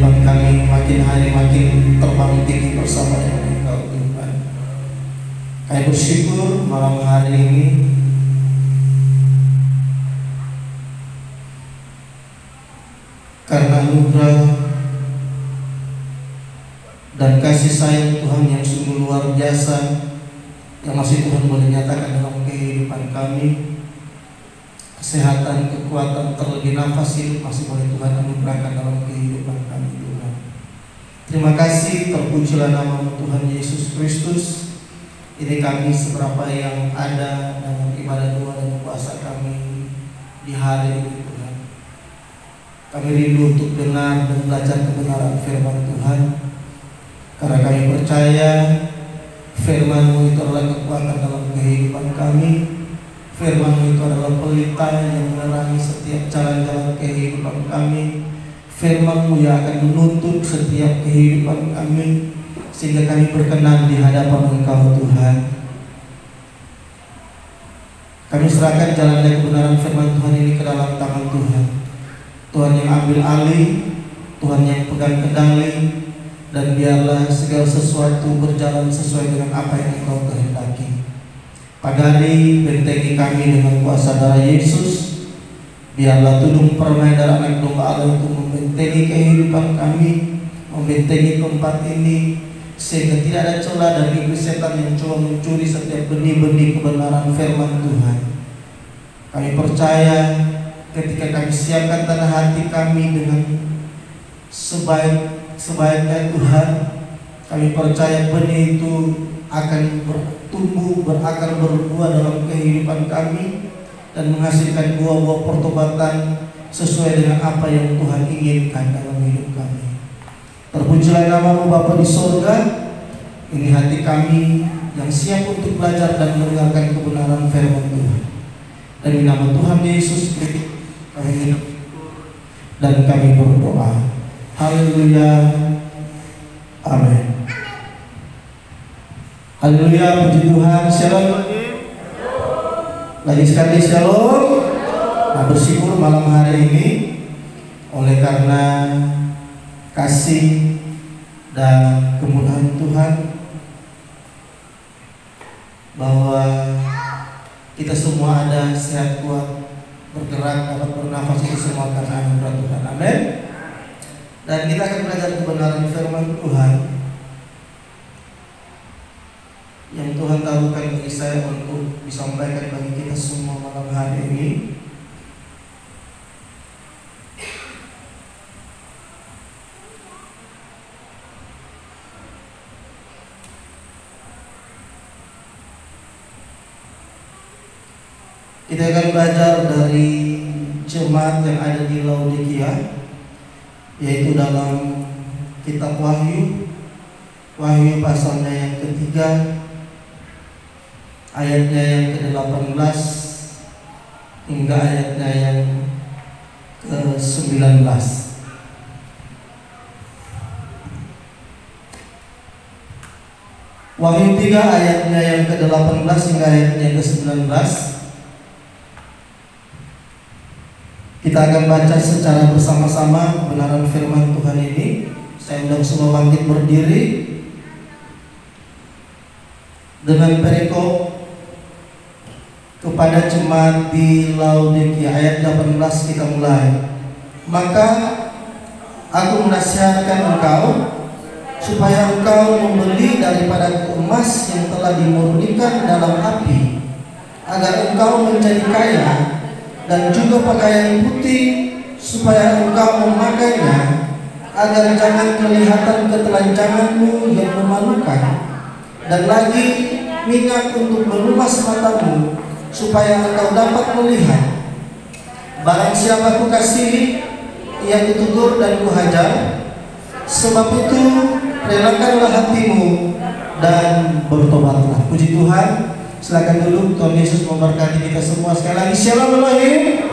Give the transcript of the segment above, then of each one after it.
kehidupan kami makin hari makin terbang tinggi bersama dengan Engkau Tuhan. Kami bersyukur malam hari ini karena anugerah dan kasih sayang Tuhan yang sungguh luar biasa yang masih Tuhan boleh nyatakan dalam kehidupan kami. Kesehatan, kekuatan, terlebih nafas hidup masih boleh Tuhan anugerahkan dalam kehidupan kami Tuhan. Terima kasih, terpujilah nama Tuhan Yesus Kristus. Ini kami seberapa yang ada dalam ibadah doa dan puasa kami di hari ini Tuhan. Kami rindu untuk dengar dan belajar kebenaran firman Tuhan, karena kami percaya firman-Mu itu adalah kekuatan dalam kehidupan kami. Firman-Mu itu adalah pelita yang menerangi setiap jalan-jalan kehidupan kami. Firman-Mu yang akan menuntut setiap kehidupan kami, sehingga kami berkenan di hadapan Engkau Tuhan. Kami serahkan jalannya kebenaran firman Tuhan ini ke dalam tangan Tuhan. Tuhan yang ambil alih, Tuhan yang pegang kendali, dan biarlah segala sesuatu berjalan sesuai dengan apa yang Engkau kehendaki. Pagari bentengi kami dengan kuasa darah Yesus. Biarlah tudung permai darah anak domba Allah itu membentengi kehidupan kami, membentengi tempat ini, sehingga tidak ada celah dari iblis setan yang coba mencuri setiap benih-benih kebenaran firman Tuhan. Kami percaya ketika kami siapkan tanah hati kami dengan sebaiknya Tuhan, kami percaya benih itu akan bertumbuh, berakar, berbuah dalam kehidupan kami dan menghasilkan buah-buah pertobatan sesuai dengan apa yang Tuhan inginkan dalam hidup kami. Terpujilah nama-Mu Bapa di sorga. Ini hati kami yang siap untuk belajar dan mendengarkan kebenaran firman Tuhan. Dan di nama Tuhan Yesus Kristus kami hidup dan kami berdoa. Haleluya. Amin. Haleluya, puji Tuhan. Shalom. Lagi sekali shalom. Nah, bersyukur malam hari ini oleh karena kasih dan kemudahan Tuhan, bahwa kita semua ada sehat kuat, bergerak, dapat bernafas, itu semua karena anugerah Tuhan. Amin. Dan kita akan belajar kebenaran firman Tuhan yang Tuhan taruhkan bagi saya untuk disampaikan bagi kita semua malam hari ini. Kita akan belajar dari jemaat yang ada di Laodikia, yaitu dalam kitab Wahyu pasalnya yang ketiga, ayatnya yang ke-18 hingga ayatnya yang ke-19. Wahyu 3 ayatnya yang ke-18 hingga ayatnya yang ke-19. Kita akan baca secara bersama-sama kebenaran firman Tuhan ini. Saya undang semua bangkit berdiri dengan perikop kepada jemaat di Laodikia. Ayat 18 kita mulai. Maka aku menasihatkan engkau supaya engkau membeli daripada emas yang telah dimurnikan dalam api, agar engkau menjadi kaya, dan juga pakaian putih supaya engkau memakainya, agar jangan kelihatan ketelanjanganmu yang memalukan, dan lagi minyak untuk melumas matamu supaya engkau dapat melihat. Barang siapa kukasihi, ia kutegur dan kuhajar. Sebab itu relakanlah hatimu dan bertobatlah. Puji Tuhan. Silakan dulu, Tuhan Yesus memberkati kita semua. Sekali lagi shalom Elohim.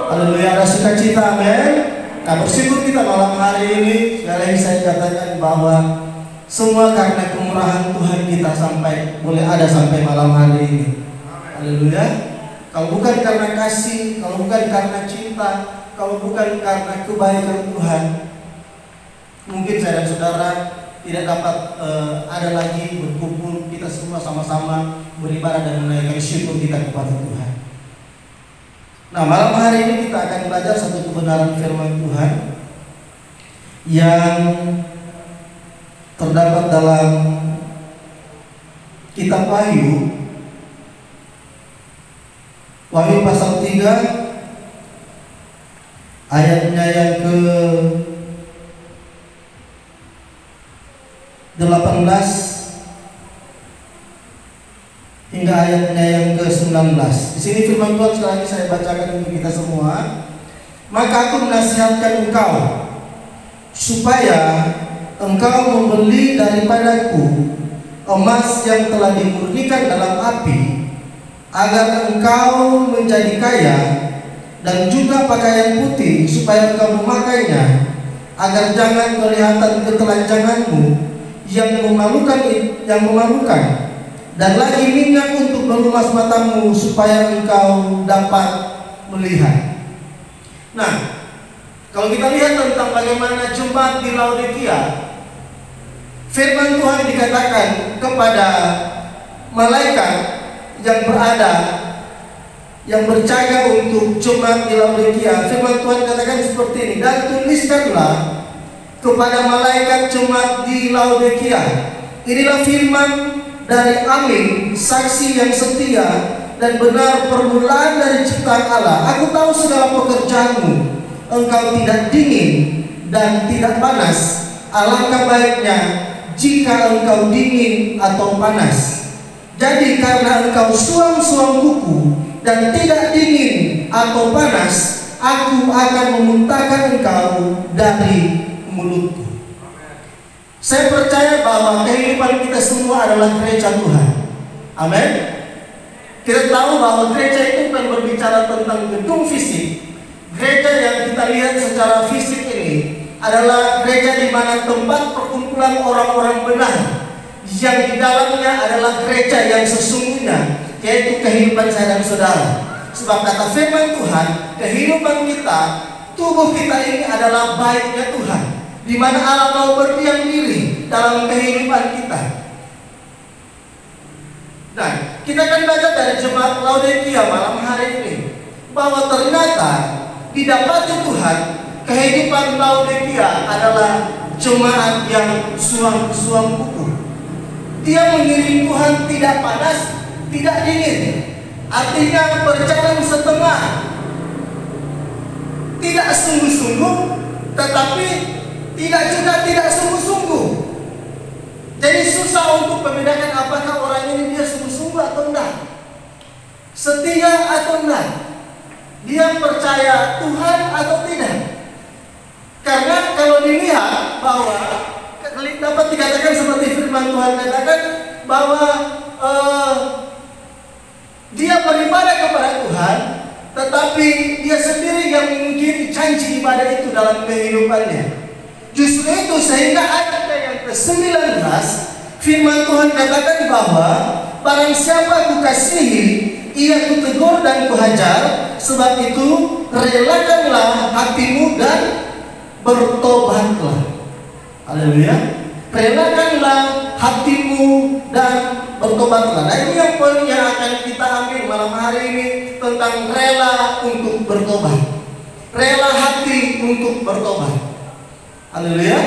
Haleluya, ada sukacita, amin. Nah, bersyukur kita malam hari ini. Sekali lagi saya katakan bahwa semua karena kemurahan Tuhan kita sampai boleh ada sampai malam hari ini. Haleluya. Kalau bukan karena kasih, kalau bukan karena cinta, kalau bukan karena kebaikan Tuhan, mungkin saya dan saudara tidak dapat ada lagi berkumpul, kita semua sama-sama beribadah dan menaikkan syukur kita kepada Tuhan. Nah, malam hari ini kita akan belajar satu kebenaran firman Tuhan yang terdapat dalam kitab Wahyu pasal 3 ayatnya yang ke-18 hingga ayatnya yang ke-19. Di sini firman Tuhan sekali lagi saya bacakan untuk kita semua. Maka aku menasihatkan engkau supaya engkau membeli daripadaku emas yang telah dimurnikan dalam api, agar engkau menjadi kaya, dan juga pakaian putih supaya engkau memakainya, agar jangan kelihatan ketelanjanganmu yang memalukan, dan lagi minyak untuk melumas matamu supaya engkau dapat melihat. Nah, kalau kita lihat tentang bagaimana jemaat di Laodikia, firman Tuhan dikatakan kepada malaikat yang berjaga untuk jemaat di Laodikia. Firman Tuhan katakan seperti ini, dan tuliskanlah kepada malaikat jemaat di Laodikia, inilah firman dari Amin, saksi yang setia dan benar, permulaan dari ciptaan Allah. Aku tahu segala pekerjaanmu, engkau tidak dingin dan tidak panas. Alangkah baiknya jika engkau dingin atau panas. Jadi karena engkau suam-suam kuku dan tidak dingin atau panas, aku akan memuntahkan engkau dari mulutku. Saya percaya bahwa kehidupan kita semua adalah gereja Tuhan. Amin. Kita tahu bahwa gereja itu bukan berbicara tentang gedung fisik. Gereja yang kita lihat secara fisik ini adalah gereja di mana tempat perkumpulan orang-orang benar, yang di dalamnya adalah gereja yang sesungguhnya, yaitu kehidupan saya dan saudara. Sebab kata firman Tuhan, kehidupan kita, tubuh kita ini adalah baiknya Tuhan, di mana Allah mau berdiam diri dalam kehidupan kita. Nah, kita akan belajar dari jemaat Laodikia malam hari ini, bahwa ternyata didapati Tuhan, kehidupan Laodikia adalah jemaat yang suam-suam kuku. Dia mengiring Tuhan tidak panas, tidak dingin. Artinya berjalan setengah, tidak sungguh-sungguh, tetapi tidak sungguh-sungguh. Jadi susah untuk membedakan apakah orang ini dia sungguh-sungguh atau enggak, setia atau enggak, dia percaya Tuhan atau tidak. Karena kalau dilihat bahwa dapat dikatakan seperti firman Tuhan katakan bahwa dia beribadah kepada Tuhan, tetapi dia sendiri yang mungkin janji ibadah itu dalam kehidupannya. Justru itu sehingga ayat yang ke-19 firman Tuhan katakan bahwa barang siapa kukasihi, ia kutegur dan kuhajar. Sebab itu relakanlah hatimu dan bertobatlah. Haleluya. Relakanlah hatimu dan bertobatlah. Nah, ini yang poin yang akan kita ambil malam hari ini, tentang rela untuk bertobat, rela hati untuk bertobat. Haleluya.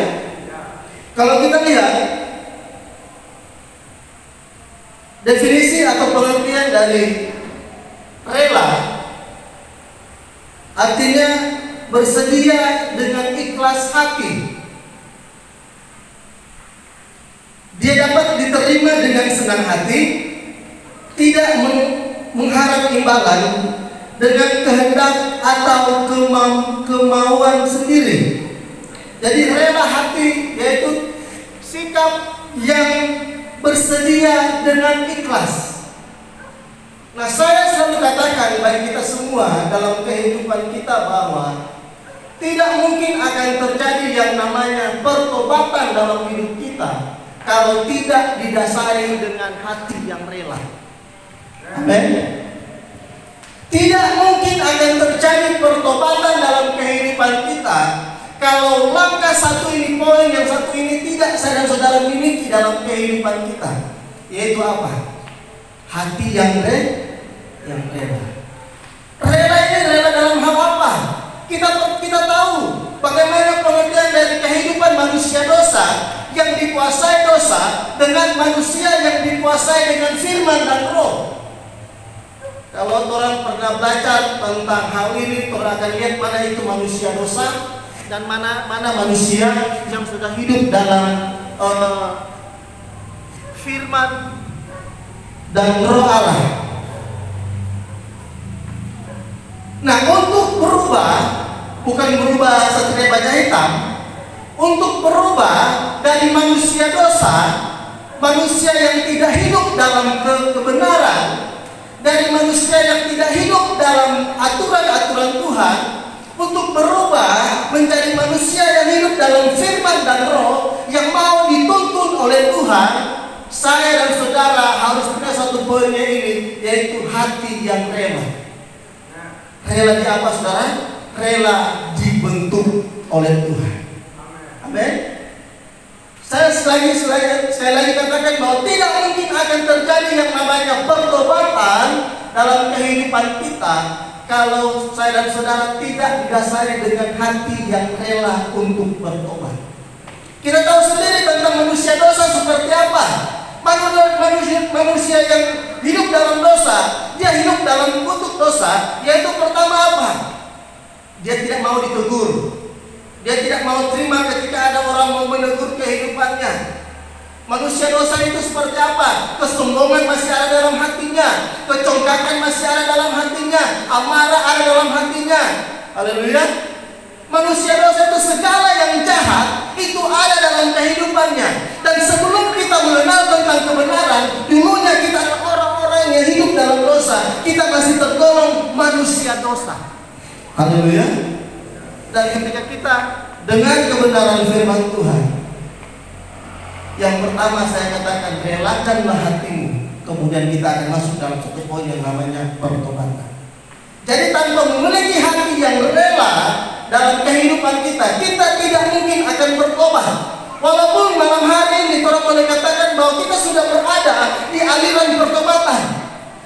Kalau kita lihat definisi atau pengertian dari rela, artinya bersedia dengan ikhlas hati. Dia dapat diterima dengan senang hati, tidak mengharap imbalan, dengan kehendak atau kemauan sendiri. Jadi rela hati yaitu sikap yang bersedia dengan ikhlas. Nah, saya selalu katakan bagi kita semua dalam kehidupan kita bahwa tidak mungkin akan terjadi yang namanya pertobatan dalam hidup kita kalau tidak didasari dengan hati yang rela. Amin. Tidak mungkin akan terjadi pertobatan dalam kehidupan kita Kalau langkah satu ini, poin yang satu ini tidak saya dan saudara miliki dalam kehidupan kita, yaitu apa? Hati yang rela. Rela ini rela dalam hal apa? Kita tahu bagaimana pengertian dari kehidupan manusia dosa yang dikuasai dosa dengan manusia yang dikuasai dengan firman dan roh. Kalau orang pernah belajar tentang hal ini, orang akan lihat mana itu manusia dosa dan mana manusia yang sudah hidup dalam firman dan roh Allah. Nah, untuk berubah, bukan berubah seperti baja hitam, untuk berubah dari manusia dosa, manusia yang tidak hidup dalam kebenaran, dari manusia yang tidak hidup dalam aturan-aturan Tuhan, untuk berubah menjadi manusia yang hidup dalam firman dan roh yang mau dituntun oleh Tuhan, saya dan saudara harus punya satu poinnya ini, yaitu hati yang rela. Rela di apa, saudara? Rela dibentuk oleh Tuhan. Amin. Saya sekali lagi katakan bahwa tidak mungkin akan terjadi yang namanya pertobatan dalam kehidupan kita kalau saya dan saudara tidak didasari dengan hati yang rela untuk bertobat. Kita tahu sendiri tentang manusia dosa seperti apa. Manusia yang hidup dalam dosa, dia hidup dalam kutuk dosa, yaitu pertama apa? Dia tidak mau ditegur. Dia tidak mau terima ketika ada orang mau menegur kehidupannya. Manusia dosa itu seperti apa? Kesombongan masih ada dalam hatinya, kecongkakan masih ada dalam hatinya, amarah ada dalam hatinya. Haleluya. Manusia dosa itu segala yang jahat itu ada dalam kehidupannya. Dan sebelum kita mengenal tentang kebenaran, dulunya kita adalah orang-orang yang hidup dalam dosa. Kita masih tergolong manusia dosa. Haleluya. Dan ketika kita dengan kebenaran firman Tuhan, yang pertama saya katakan, relakanlah hatimu. Kemudian kita akan masuk dalam satu poin yang namanya pertobatan. Jadi tanpa memiliki hati yang rela dalam kehidupan kita tidak mungkin akan bertobat. Walaupun malam hari ini orang boleh katakan bahwa kita sudah berada di aliran pertobatan,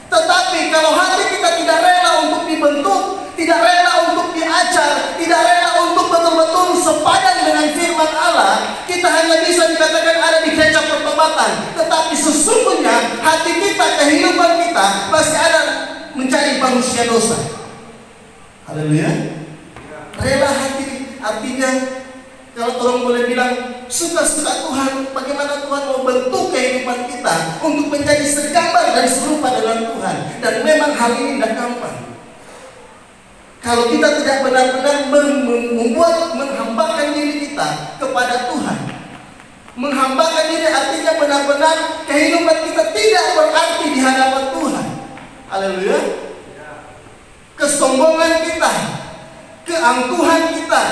tetapi kalau hati kita tidak rela untuk dibentuk, tidak rela untuk diajar, tidak rela untuk betul-betul sepadan dengan firman Allah, kita hanya bisa dikatakan ada di gereja pertobatan. Tetapi sesungguhnya hati kita, kehidupan kita masih ada menjadi manusia dosa. Haleluya. Rela hati artinya, kalau orang boleh bilang suka-suka Tuhan, bagaimana Tuhan mau bentuk kehidupan kita untuk menjadi segambar dan serupa dengan Tuhan. Dan memang hal ini tidak gampang. Kalau kita tidak benar-benar menghambakan diri kita kepada Tuhan. Menghambakan diri artinya benar-benar kehidupan kita tidak berarti di hadapan Tuhan. Haleluya. Kesombongan kita, keangkuhan kita,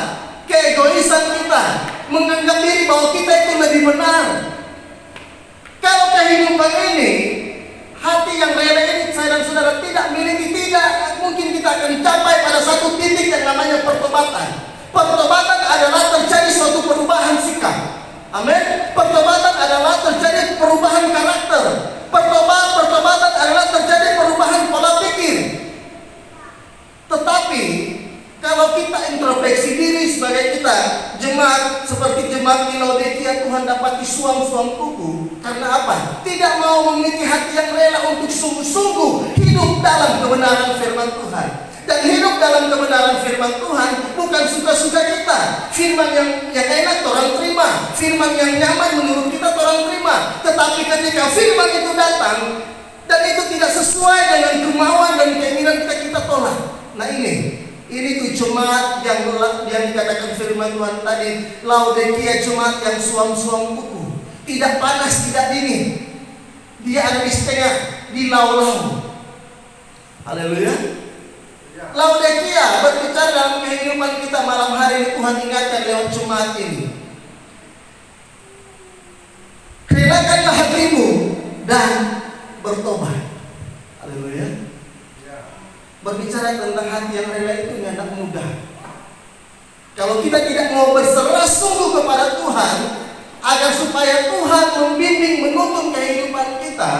keegoisan kita, menganggap diri bahwa kita itu lebih benar. Kalau kehidupan ini, hati yang rela ini saya dan saudara tidak miliki, tidak mungkin kita akan capai pada satu titik yang namanya pertobatan. Pertobatan adalah terjadi suatu perubahan sikap. Amin. Pertobatan adalah terjadi perubahan karakter. Pertobatan adalah terjadi perubahan pola pikir. Tetapi kalau kita introspeksi diri sebagai kita jemaat seperti jemaat di Laodikia, Tuhan dapati suam-suam kuku. Karena apa? Tidak mau memiliki hati yang rela untuk sungguh-sungguh hidup dalam kebenaran firman Tuhan. Dan hidup dalam kebenaran firman Tuhan bukan suka-suka kita. Firman yang enak orang terima, firman yang nyaman menurut kita orang terima. Tetapi ketika firman itu datang dan itu tidak sesuai dengan kemauan dan keinginan kita tolak. Nah ini tuh jemaat yang dikatakan firman Tuhan tadi, Laodikia, jemaat yang suam-suam kuku, tidak panas, tidak dingin. Dia ada di setengah, di lau-lau. Haleluya. Laodikia berbicara dalam kehidupan kita malam hari ini. Tuhan ingatkan lewat jemaat ini. Relakanlah hatimu dan bertobat. Haleluya. Berbicara tentang hati yang rela itu tidak mudah. Kalau kita tidak mau berserah sungguh kepada Tuhan, agar supaya Tuhan membimbing menuntun kehidupan kita,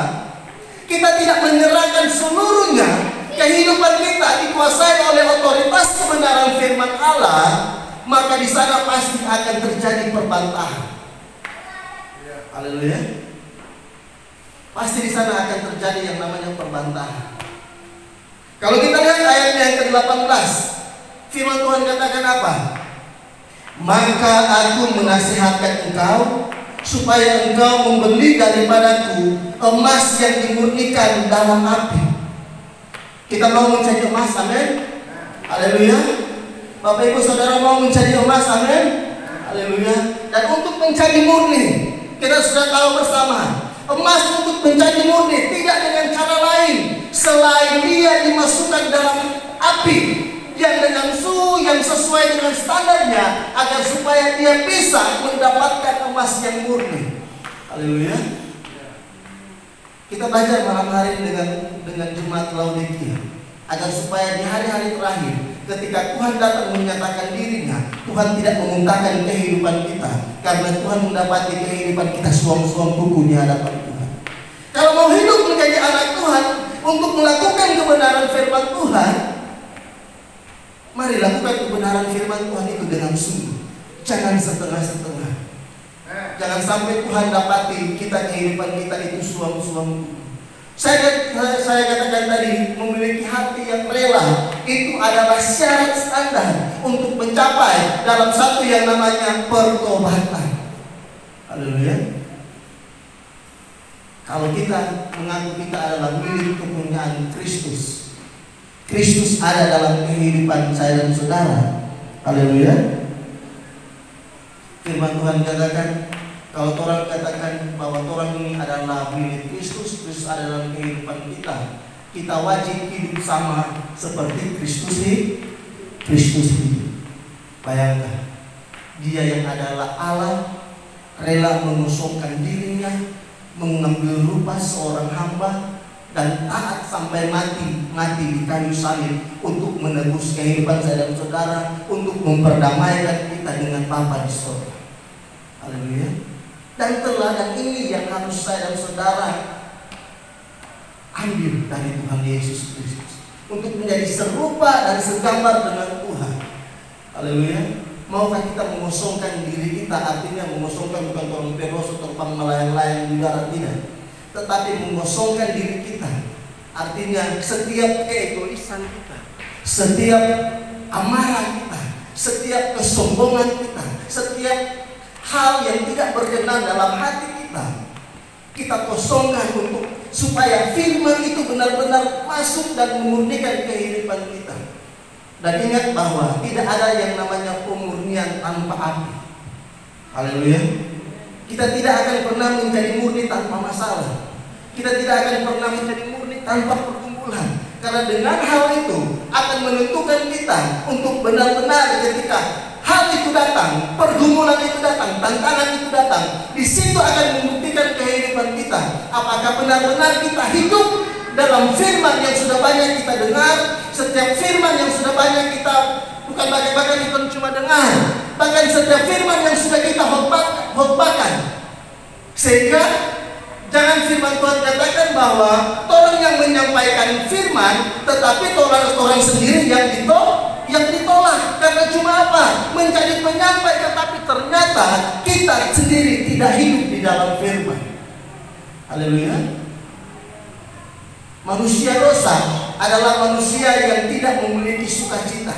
kita tidak menyerahkan seluruhnya kehidupan kita dikuasai oleh otoritas kebenaran firman Allah, maka di sana pasti akan terjadi perbantahan. Haleluya. Pasti di sana akan terjadi yang namanya perbantahan. Kalau kita lihat ayatnya yang ke-18, firman Tuhan katakan apa? Maka aku menasihatkan engkau supaya engkau membeli daripadaku emas yang dimurnikan dalam api. Kita mau mencari emas, amin. Haleluya. Bapak ibu saudara mau mencari emas, amin. Haleluya. Dan untuk mencari murni, kita sudah tahu bersama, emas untuk mencari murni tidak dengan cara lain selain dia dimasukkan dalam api yang dengan suhu yang sesuai dengan standarnya, agar supaya dia bisa mendapatkan emas yang murni. Haleluya. Kita belajar malam hari dengan jemaat Laodikia, agar supaya di hari-hari terakhir ketika Tuhan datang menyatakan dirinya, Tuhan tidak memuntahkan kehidupan kita, karena Tuhan mendapati kehidupan kita suam-suam buku di hadapan Tuhan. Kalau mau hidup menjadi anak Tuhan untuk melakukan kebenaran firman Tuhan, mari lakukan kebenaran firman Tuhan itu dengan sungguh, jangan setengah-setengah. Jangan sampai Tuhan dapati kita kehidupan kita itu suam-suam. Saya katakan tadi, memiliki hati yang rela itu adalah syarat standar untuk mencapai dalam satu yang namanya pertobatan. Haleluya. Kalau kita mengaku kita adalah milik kepunyaan Kristus, Kristus ada dalam kehidupan saya dan saudara. Haleluya. Firman Tuhan katakan, kalau orang katakan bahwa orang ini adalah milik Kristus, Kristus ada dalam kehidupan kita, kita wajib hidup sama seperti Kristus hidup. Bayangkan, dia yang adalah Allah rela mengosongkan dirinya, mengambil rupa seorang hamba, dan taat sampai mati di kayu salib untuk menebus kehidupan saya dan saudara, untuk memperdamaikan kita dengan Bapa di surga. Haleluya. Dan teladan ini yang harus saya dan saudara ambil dari Tuhan Yesus Kristus, untuk menjadi serupa dan segambar dengan Tuhan. Haleluya. Maukah kita mengosongkan diri kita? Artinya mengosongkan bukan orang peroso terbang melayang-layang di darat, tidak, tetapi mengosongkan diri kita. Artinya setiap keegoisan kita, setiap amarah kita, setiap kesombongan kita, setiap hal yang tidak berkenan dalam hati kita kosongkan untuk supaya firman itu benar-benar masuk dan memurnikan kehidupan kita. Dan ingat bahwa tidak ada yang namanya pemurnian tanpa api. Haleluya. Kita tidak akan pernah menjadi murni tanpa masalah. Kita tidak akan pernah menjadi murni tanpa pergumulan. Karena dengan hal itu akan menentukan kita untuk benar-benar ketika hal itu datang, pergumulan itu datang, tantangan itu datang, di situ akan membuktikan kehidupan kita. Apakah benar-benar kita hidup dalam firman yang sudah banyak kita dengar? Setiap firman yang sudah banyak kita, bukan bahkan kita cuma dengar, bahkan setiap firman yang sudah kita khotbahkan. Sehingga jangan firman Tuhan katakan bahwa orang yang menyampaikan firman, tetapi orang sendiri yang ditolak. Karena cuma apa? Menjadi penyampai, tetapi ternyata kita sendiri tidak hidup di dalam firman. Haleluya. Manusia dosa adalah manusia yang tidak memiliki sukacita.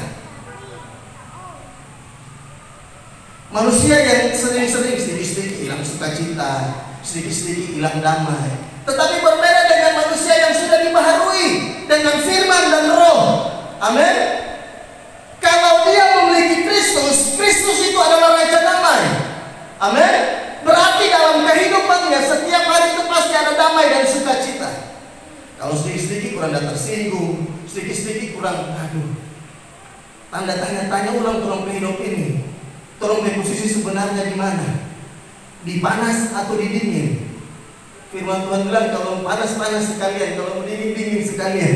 Manusia yang sering-sering sedikit-sedikit hilang sukacita, sedikit-sedikit hilang damai. Tetapi berbeda dengan manusia yang sudah dibaharui dengan firman dan roh. Amin. Kalau dia memiliki Kristus, Kristus itu adalah Raja Damai. Amin. Berarti dalam kehidupannya setiap hari itu pasti ada damai dan sukacita. Kalau sedikit-sedikit kurang tersinggung, sedikit-sedikit kurang, tanda tanya ulang kurang hidup ini. Tolong di posisi sebenarnya di mana? Di panas atau di dingin? Firman Tuhan bilang kalau panas-panas sekalian, kalau dingin-dingin sekalian,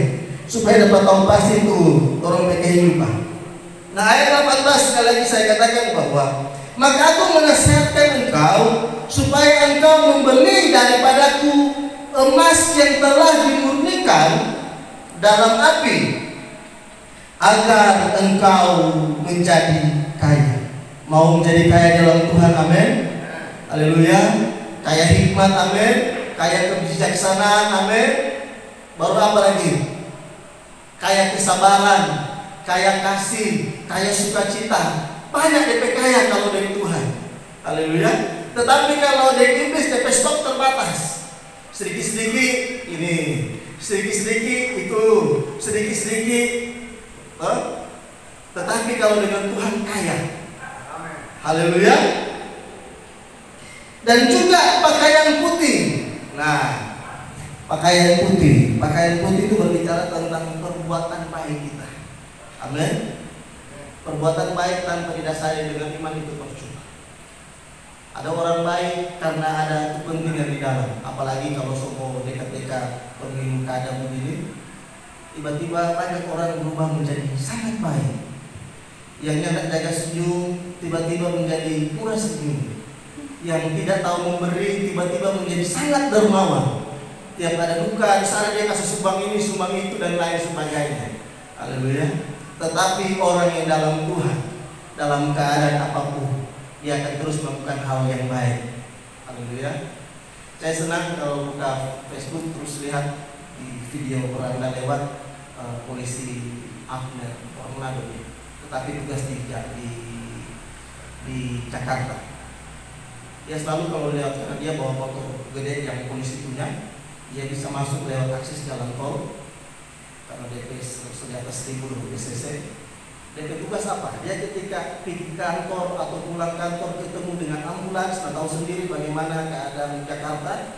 supaya dapat tahu pasti itu orang kehidupan. Nah, ayat 18 sekali lagi saya katakan bahwa maka aku menasihatkan engkau supaya engkau membeli daripadaku emas yang telah dimurnikan dalam api, agar engkau menjadi kaya. Mau menjadi kaya dalam Tuhan, amin. Haleluya. Kaya hikmat, amin. Kaya kebijaksanaan, amin. Baru apa lagi? Kaya kesabaran, kaya kasih, kaya sukacita. Banyak DP kaya kalau dari Tuhan. Haleluya. Tetapi kalau dari iblis DP stok terbatas. Sedikit-sedikit ini, sedikit-sedikit itu, sedikit-sedikit. Tetapi kalau dengan Tuhan kaya. Haleluya. Dan juga pakaian putih. Nah, pakaian putih itu berbicara tentang perbuatan baik kita. Amin. Perbuatan baik tanpa didasari dengan iman itu percuma. Ada orang baik karena ada kepentingan di dalam. Apalagi kalau semua dekat-dekat pemilu kada begini, tiba-tiba banyak orang berubah menjadi sangat baik. Yang hendak jaga senyum tiba-tiba menjadi pura senyum. Yang tidak tahu memberi tiba-tiba menjadi sangat dermawan. Tiap ada duka, misalnya dia kasih sumbang ini, sumbang itu, dan lain sebagainya. Haleluya. Tetapi orang yang dalam Tuhan, dalam keadaan apapun, dia akan terus melakukan hal yang baik. Haleluya. Saya senang kalau buka Facebook terus lihat di video orang lewat polisi Abner orang Manado, tetapi tugas di Jakarta. Dia selalu kalau lewat karena dia bawa motor gede yang polisi punya, dia bisa masuk lewat akses jalan tol karena DP senjata 1000 BCC. DP tugas apa? Dia ketika pergi kantor atau pulang kantor ketemu dengan ambulans, tahu sendiri bagaimana keadaan Jakarta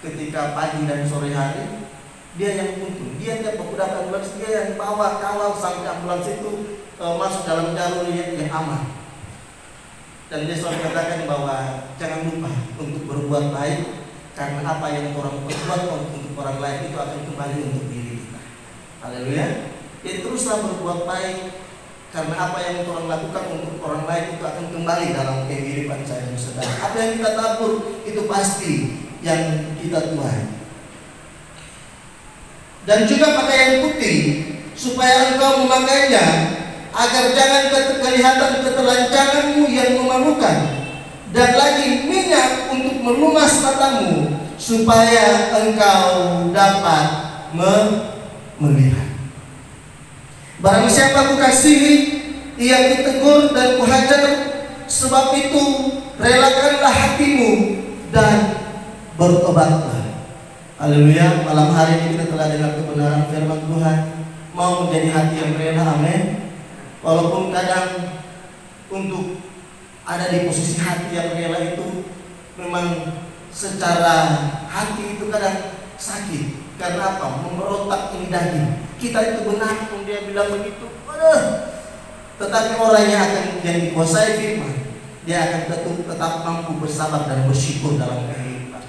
ketika pagi dan sore hari. Dia yang untung, dia tiap beberapa ambulans, dia yang bawa kawal sampai ambulans itu masuk dalam jalur yang aman. Dan dia selalu katakan bahwa jangan lupa untuk berbuat baik, karena apa yang orang berbuat untuk orang lain itu akan kembali untuk diri kita. Haleluya. Jadi teruslah berbuat baik, karena apa yang orang lakukan untuk orang lain itu akan kembali dalam kehidupan saya dan saudara. Apa yang kita tabur itu pasti yang kita tuai. Dan juga pakaian putih supaya engkau memakainya, agar jangan kelihatan ketelanjanganmu yang memalukan, dan lagi minyak untuk melumas matamu, supaya engkau dapat melihat. Barang siapa kukasihi, ia kutegur dan kuhajar. Sebab itu relakanlah hatimu dan bertobatlah. Haleluya. Malam hari ini kita telah dengar kebenaran firman Tuhan. Mau menjadi hati yang rela, amin. Walaupun kadang untuk ada di posisi hati yang rela itu memang secara hati itu kadang sakit. Karena apa? Memberontak ini daging. Kita itu benar pun dia bilang begitu. Tetapi orang yang akan yang dikuasai firman, dia akan tetap mampu bersabar dan bersyukur dalam kehidupan.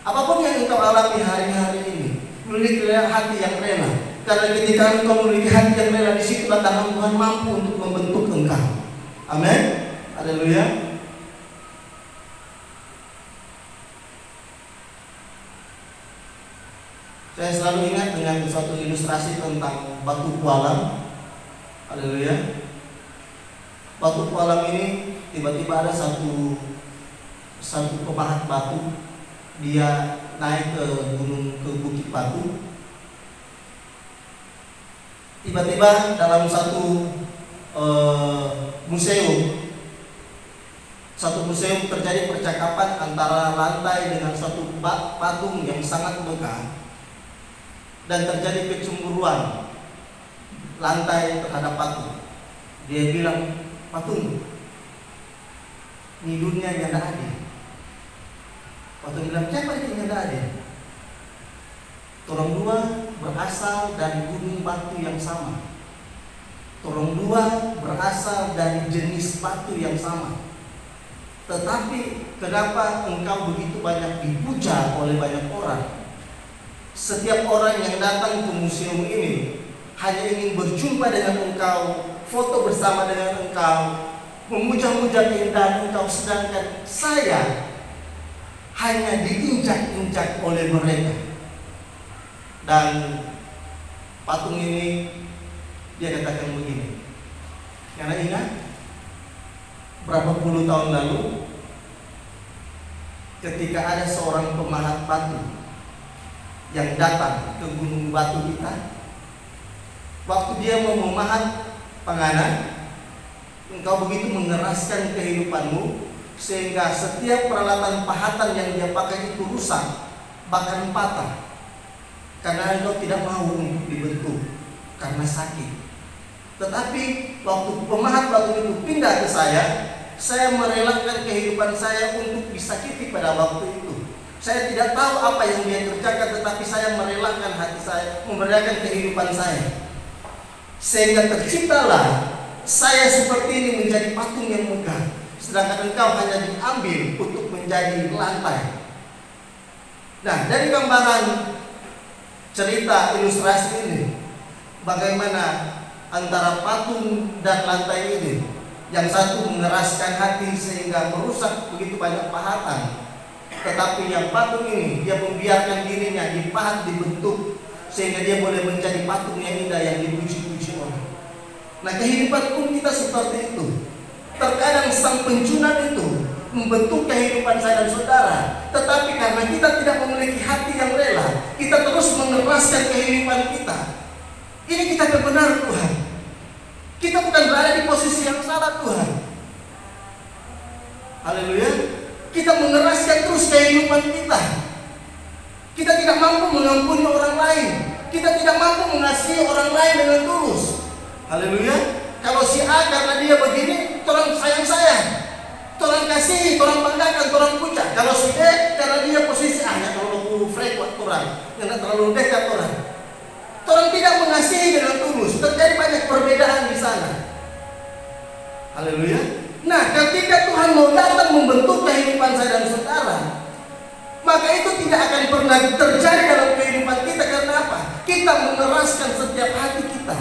Apapun yang engkau alami hari-hari ini, memiliki hati yang rela. Karena ketika engkau memiliki hati yang rela, di situ tangan Tuhan mampu untuk membentuk engkau. Amin. Haleluya. Saya selalu ingat dengan suatu ilustrasi tentang batu pualam. Haleluya. Batu pualam ini tiba-tiba ada satu pemahat batu. Dia naik ke bukit batu. Tiba-tiba dalam satu museum terjadi percakapan antara lantai dengan satu patung yang sangat megah, dan terjadi kecemburuan lantai terhadap patung. Dia bilang, patung, ini dunia yang tidak adil. Patung bilang, siapa yang tidak adil? Torong dua berasal dari gunung batu yang sama. Torong dua berasal dari jenis batu yang sama. Tetapi kenapa engkau begitu banyak dipuja oleh banyak orang? Setiap orang yang datang ke museum ini hanya ingin berjumpa dengan engkau foto bersama dengan engkau, memuja-muja keindahan engkau, sedangkan saya hanya diinjak-injak oleh mereka. Dan patung ini dia katakan begini, karena ingat berapa puluh tahun lalu ketika ada seorang pemahat batu yang datang ke gunung batu kita, waktu dia mau memahat panganan, engkau begitu mengeraskan kehidupanmu sehingga setiap peralatan pahatan yang dia pakai itu rusak, bahkan patah, karena engkau tidak mau untuk dibentuk karena sakit. Tetapi waktu pemahat batu itu pindah ke saya merelakan kehidupan saya untuk disakiti pada waktu itu. Saya tidak tahu apa yang dia kerjakan, tetapi saya merelakan hati saya, merelakan kehidupan saya, sehingga terciptalah saya seperti ini menjadi patung yang megah, sedangkan engkau hanya diambil untuk menjadi lantai. Nah, dari gambaran cerita ilustrasi ini, bagaimana antara patung dan lantai ini, yang satu mengeraskan hati sehingga merusak begitu banyak pahatan, tetapi yang patung ini dia membiarkan dirinya dipahat, dibentuk sehingga dia boleh menjadi patung yang indah yang dipuji-puji orang. Nah, kehidupan pun kita seperti itu. Terkadang sang pencunat itu membentuk kehidupan saya dan saudara, tetapi karena kita tidak memiliki hati yang rela, kita terus mengeraskan kehidupan kita. Ini kita benar Tuhan. Kita bukan berada di posisi yang salah Tuhan. Haleluya. Kita mengeraskan terus kehidupan kita. Kita tidak mampu mengampuni orang lain. Kita tidak mampu mengasihi orang lain dengan tulus. Haleluya. Kalau si A karena dia begini, orang sayang, orang kasih, orang banggakan, orang puja. Kalau si B karena dia posisi A, yang terlalu frekuat orang, yang terlalu dekat orang. Orang tidak mengasihi dengan tulus. Terjadi banyak perbedaan di sana. Haleluya. Nah, ketika Tuhan mau datang membentuk kehidupan saya dan saudara, maka itu tidak akan pernah terjadi dalam kehidupan kita. Karena apa? Kita mengeraskan setiap hati kita.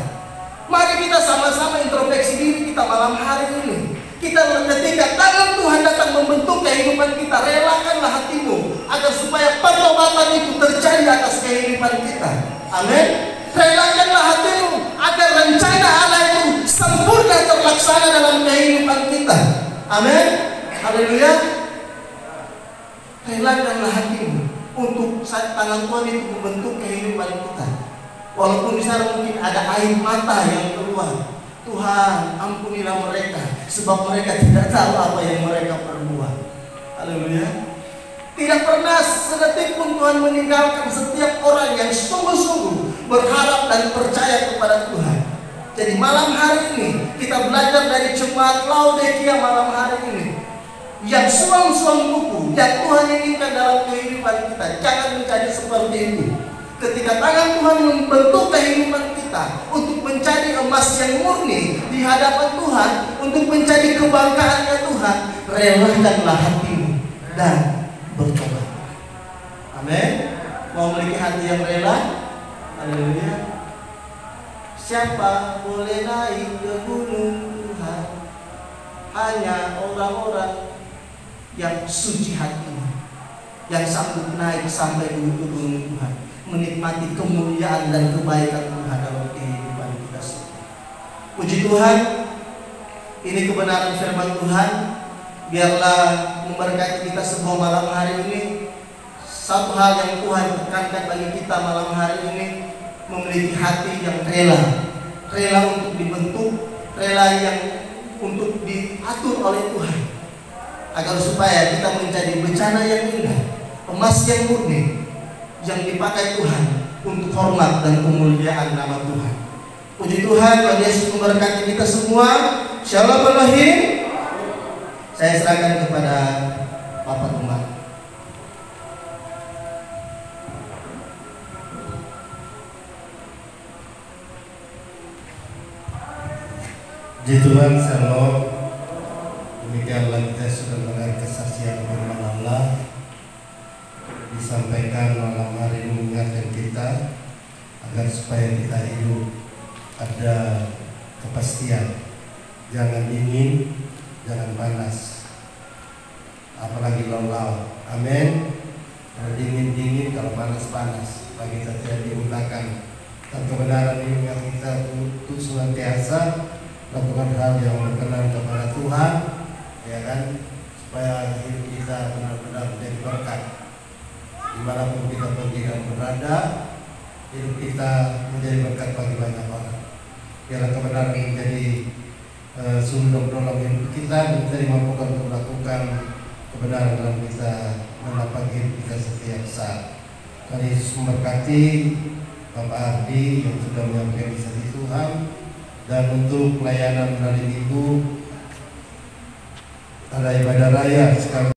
Mari kita sama-sama introspeksi diri kita malam hari ini. Kita ketika tangan Tuhan datang membentuk kehidupan kita, relakanlah hatimu agar supaya pertobatan itu terjadi atas kehidupan kita. Amin. Relakanlah hatimu agar rencana Allah itu sempurna terlaksana dalam kehidupan kita. Amin. Haleluya. Relakanlah hatimu untuk tangan Tuhan itu membentuk kehidupan kita. Walaupun di sana mungkin ada air mata yang keluar, Tuhan ampunilah mereka, sebab mereka tidak tahu apa yang mereka perbuat. Haleluya. Tidak pernah sedetik pun Tuhan meninggalkan setiap orang yang sungguh-sungguh berharap dan percaya kepada Tuhan. Jadi malam hari ini kita belajar dari jemaat Laodikia malam hari ini, yang suam-suam buku yang Tuhan inginkan dalam kehidupan kita jangan menjadi seperti itu. Ketika tangan Tuhan membentuk kehidupan kita untuk menjadi emas yang murni di hadapan Tuhan, untuk menjadi kebanggaannya Tuhan, relakanlah hatimu dan bertobat. Amin. Mau memiliki hati yang rela? Haleluya. Siapa boleh naik ke gunung Tuhan? Hanya orang-orang yang suci hatinya, yang sanggup naik sampai ke gunung Tuhan, menikmati kemuliaan dan kebaikan Tuhan dalam kehidupan kita semua. Puji Tuhan, ini kebenaran firman Tuhan. Biarlah memberkati kita semua malam hari ini. Satu hal yang Tuhan tekankan bagi kita malam hari ini, memiliki hati yang rela untuk dibentuk, rela yang untuk diatur oleh Tuhan, agar supaya kita menjadi bencana yang indah, emas yang murni, yang dipakai Tuhan untuk hormat dan kemuliaan nama Tuhan. Puji Tuhan, Tuhan Yesus memberkati kita semua. Shalom Elohim. Saya serahkan kepada Bapak Tuhan. Puji Tuhan, shalom. Demikianlah kita sudah mendengar kesaksian firman Allah disampaikan malam hari ini, mengingatkan kita agar supaya kita hidup ada kepastian jangan dingin, jangan panas, apalagi lau-lau. Amin. Kalau dingin-dingin, kalau panas-panas, bagi kita tidak diundangkan. Dan kebenaran ini yang kita untuk senantiasa lakukan hal yang berkenan kepada Tuhan, ya kan, supaya hidup kita benar-benar menjadi berkat. Dimanapun kita pergi dan berada, hidup kita menjadi berkat bagi banyak orang. Biarlah kebenaran ini menjadi sumber dalam hidup kita, dan kita dimampukan untuk melakukan kebenaran dalam kita mendapat hidup kita setiap saat. Tuhan Yesus memberkati Bapak Ardi yang sudah menyampaikan kisah Tuhan, dan untuk pelayanan hari Minggu ada ibadah raya sekali.